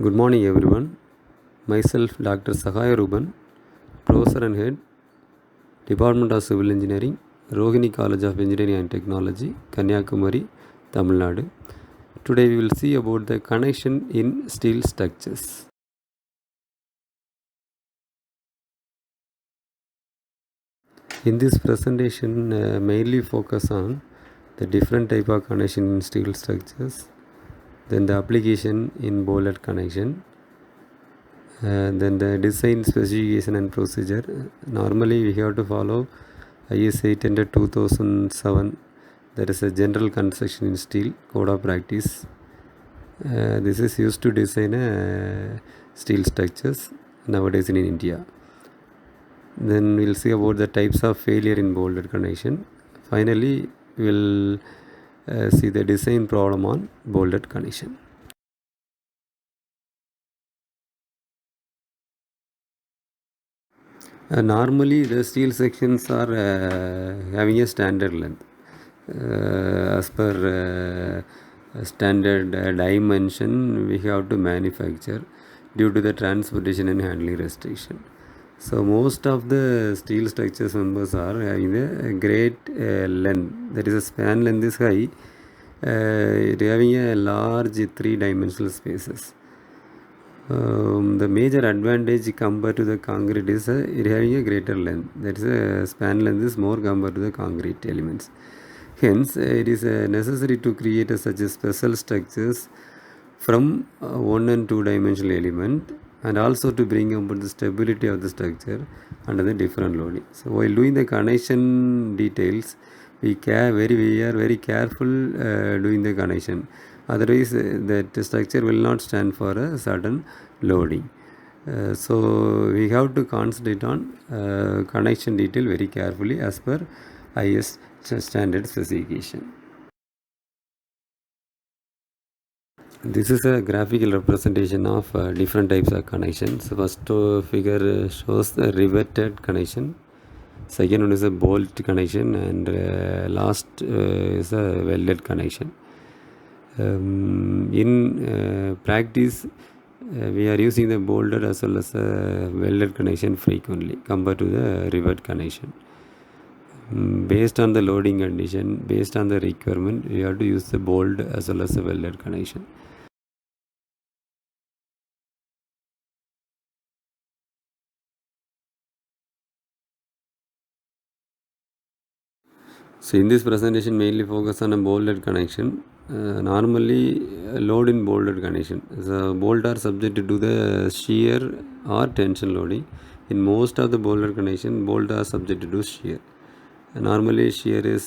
Good morning everyone. Myself Dr. Sahaya Ruban, Professor and Head, Department of Civil Engineering, Rohini College of Engineering and Technology, Kanyakumari, Tamil Nadu. Today we will see about the connection in steel structures. In this presentation, mainly focus on the different type of connection in steel structures, then the application in bolted connection, then the design specification and procedure. Normally we have to follow IS 800 2007. There is a general construction in steel code of practice. This is used to design steel structures nowadays in India. Then we'll see about the types of failure in bolted connection. Finally we'll see the design problem on bolted connection. Normally the steel sections are having a standard length as per standard dimension we have to manufacture due to the transportation and handling restriction. So most of the steel structures members are having a great length, that is a span length is high, having a large 3-dimensional spaces. The major advantage compared to the concrete is it having a greater length, that is a span length is more compared to the concrete elements. Hence it is necessary to create such special structures from 1 and 2 dimensional element, and also to bring about the stability of the structure under the different loading. So while doing the connection details, we are very careful doing the connection. Otherwise that structure will not stand for a certain loading. So we have to concentrate on connection detail very carefully as per IS standard specification. This is a graphical representation of different types of connections. First figure shows the riveted connection. Second one is a bolt connection, and last is a welded connection. In practice, we are using the bolted as well as welded connection frequently compared to the rivet connection. Based on the loading condition, based on the requirement, we have to use the bolt as well as the welded connection. So in this presentation mainly focus on a bolted connection. Normally load in bolted connection. The bolt are subjected to the shear or tension loading. In most of the bolted connection, bolt are subjected to shear. Normally shear is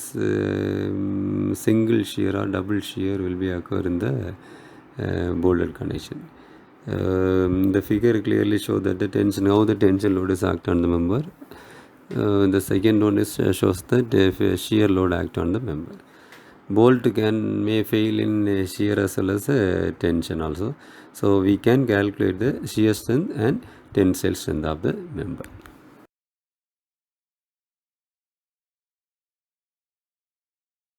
single shear or double shear will be occur in the bolted connection. The figure clearly shows that the tension, how the tension load is act on the member. The second one is shows that shear load act on the member. Bolt may fail in shear as well as tension also. So we can calculate the shear strength and tensile strength of the member.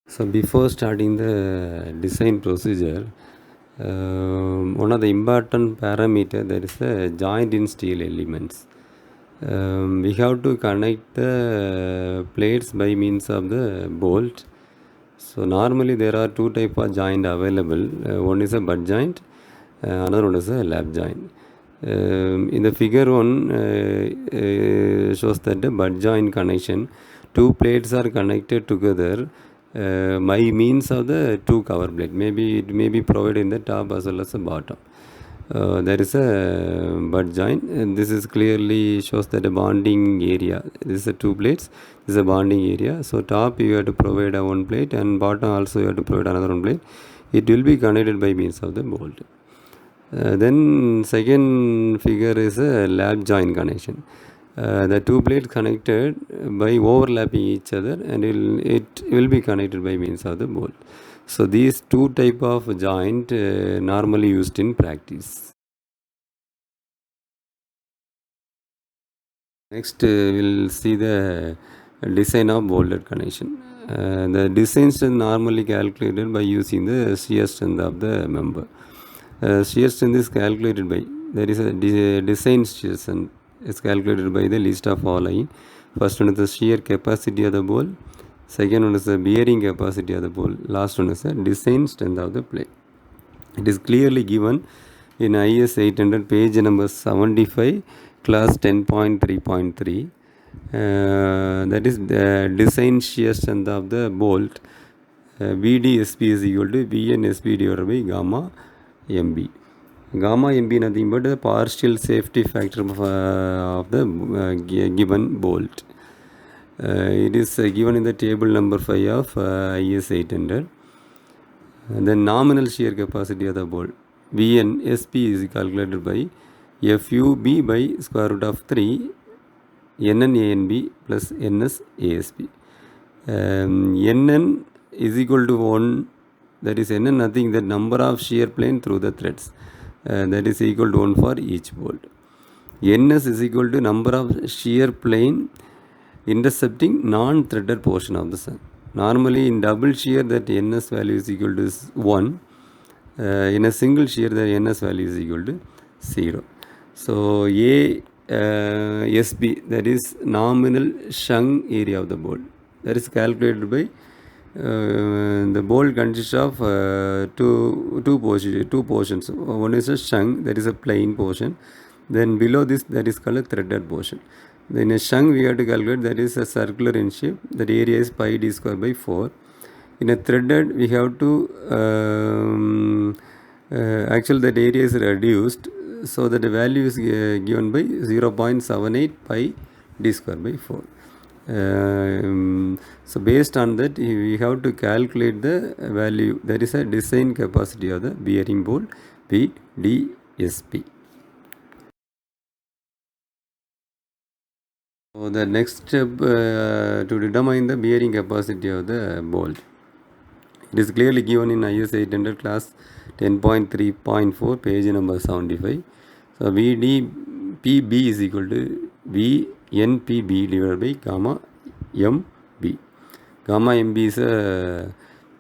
So before starting the design procedure, one of the important parameter, that is the joint in steel elements. We have to connect the plates by means of the bolt. So normally there are two type of joint available. One is a butt joint, another one is a lap joint. In the figure 1 shows that the butt joint connection, two plates are connected together by means of the two cover plate. Maybe it may be provided in the top as well as the bottom. There is a butt joint, and this is clearly shows that a bonding area. This is a two plates. This is a bonding area. So top you have to provide a one plate, and bottom also you have to provide another one plate. It will be connected by means of the bolt. Then second figure is a lap joint connection. The two plates connected by overlapping each other, and it will be connected by means of the bolt. So these two type of joint normally used in practice. Next we'll see the design of bolted connection. The design strength normally calculated by using the shear strength of the member. Shear strength is calculated by, there is a design shear strength is calculated by the list of following. First one is the shear capacity of the ball, second one is the bearing capacity of the ball, last one is the design strength of the plate. It is clearly given in IS 800 page number 75, class 10.3.3. That is the design shear strength of the bolt. VDSP is equal to VNSP divided by gamma MB. Gamma MB nothing but the partial safety factor of the given bolt. It is given in the table number 5 of IS 800. The nominal shear capacity of the bolt VNSP is calculated by FUB by square root of 3 NNANB plus NSASB. NN is equal to 1, that is NN nothing, the number of shear plane through the threads, that is equal to 1 for each bolt. NS is equal to number of shear plane intercepting non-threaded portion of the sun. Normally in double shear that NS value is equal to 1. In a single shear the NS value is equal to 0. So SB, that is nominal shung area of the bolt, that is calculated by the bolt consists of two portions. One is a shung, that is a plain portion. Then below this, that is called a threaded portion. Then a shung we have to calculate, that is a circular in shape, that area is pi d square by 4. In a threaded we have to actually that area is reduced, so that the value is given by 0.78 pi d square by 4. So based on that we have to calculate the value, that is a design capacity of the bearing bolt VDSP. So the next step to determine the bearing capacity of the bolt, it is clearly given in IS 800 class 10.3.4 page number 75. So VDPB is equal to VNPB divided by gamma MB. Gamma MB is a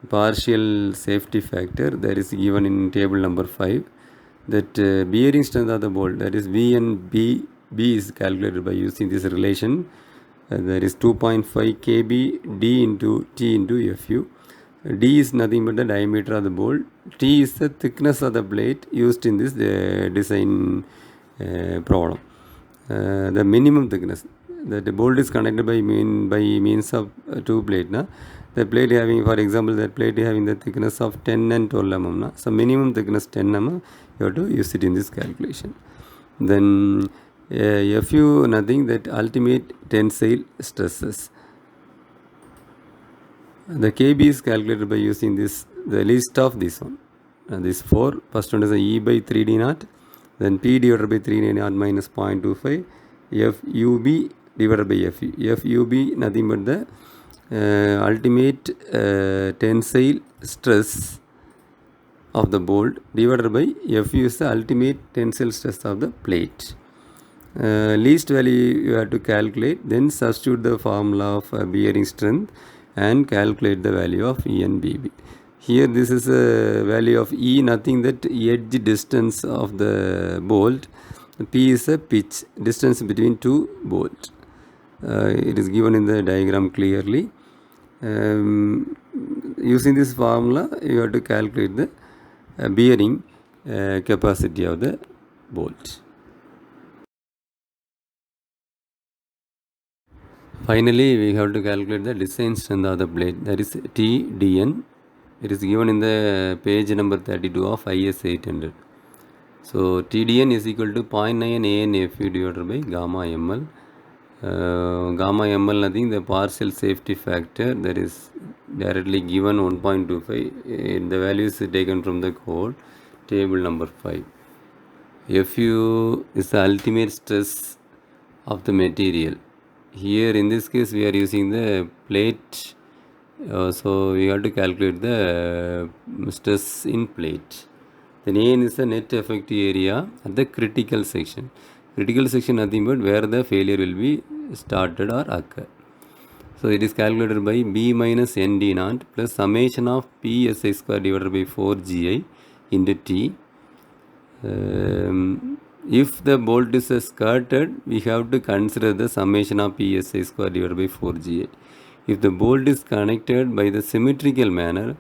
partial safety factor that is given in table number 5. That bearing strength of the bolt, that is VNB is calculated by using this relation. That is 2.5 kb d into T into Fu. D is nothing but the diameter of the bolt. T is the thickness of the plate used in this design problem. The minimum thickness, that the bolt is connected by means of two plate. The plate having, for example, that plate having the thickness of 10 and 12 mm. So minimum thickness 10 mm, you have to use it in this calculation. Then Fu nothing, that ultimate tensile stresses. The KB is calculated by using this, the list of this one. This 4, first one is a E by 3D naught, then P divided by 3D naught minus 0.25, FUB divided by FU. FUB nothing but the ultimate tensile stress of the bolt divided by Fu is the ultimate tensile stress of the plate. Least value you have to calculate, then substitute the formula of bearing strength and calculate the value of E and BB. Here this is a value of E, nothing that edge distance of the bolt. P is a pitch distance between two bolts. It is given in the diagram clearly. Using this formula you have to calculate the bearing capacity of the bolt. Finally, we have to calculate the design strength of the plate, that is TDN. It is given in the page number 32 of IS 800. So TDN is equal to 0.9 ANFU divided by gamma ml. Gamma ml nothing, the partial safety factor, that is directly given 1.25. The value is taken from the code, table number 5. Fu is the ultimate stress of the material. Here in this case we are using the plate, so we have to calculate the stress in plate. Then AN is the net effective area at the critical section. Critical section nothing but where the failure will be started or occur. So it is calculated by B minus ND naught plus summation of PSI square divided by 4GI into T. If the bolt is skirted, we have to consider the summation of PSI square divided by 4GA. If the bolt is connected by the symmetrical manner,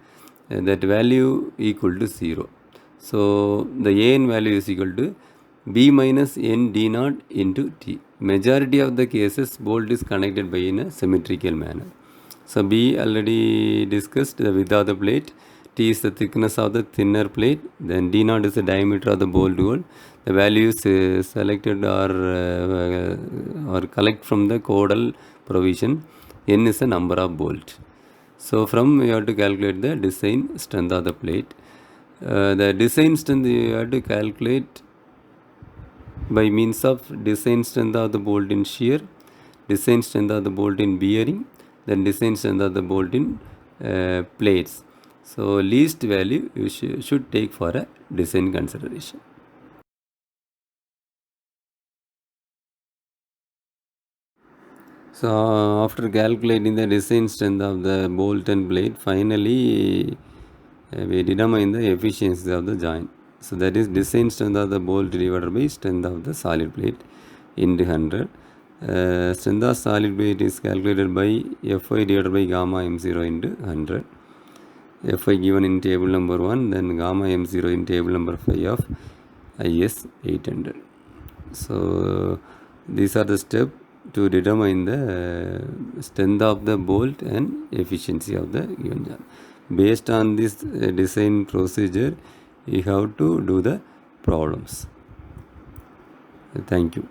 that value equal to 0. So the AN value is equal to B minus N D naught into T. Majority of the cases, bolt is connected by in a symmetrical manner. So B already discussed the width of the plate. T is the thickness of the thinner plate. Then D naught is the diameter of the bolt hole. The values selected or collect from the codal provision. N is the number of bolt. So from you have to calculate the design strength of the plate. The design strength you have to calculate by means of design strength of the bolt in shear, design strength of the bolt in bearing, then design strength of the bolt in plates. So least value you should take for a design consideration. So after calculating the design strength of the bolt and plate, finally we determine the efficiency of the joint. So that is design strength of the bolt divided by strength of the solid plate into 100. Strength of solid plate is calculated by Fy divided by gamma m0 into 100. Fy given in table number 1, then gamma m0 in table number 5 of IS 800. So these are the steps to determine the strength of the bolt and efficiency of the given joint. Based on this design procedure, you have to do the problems. Thank you.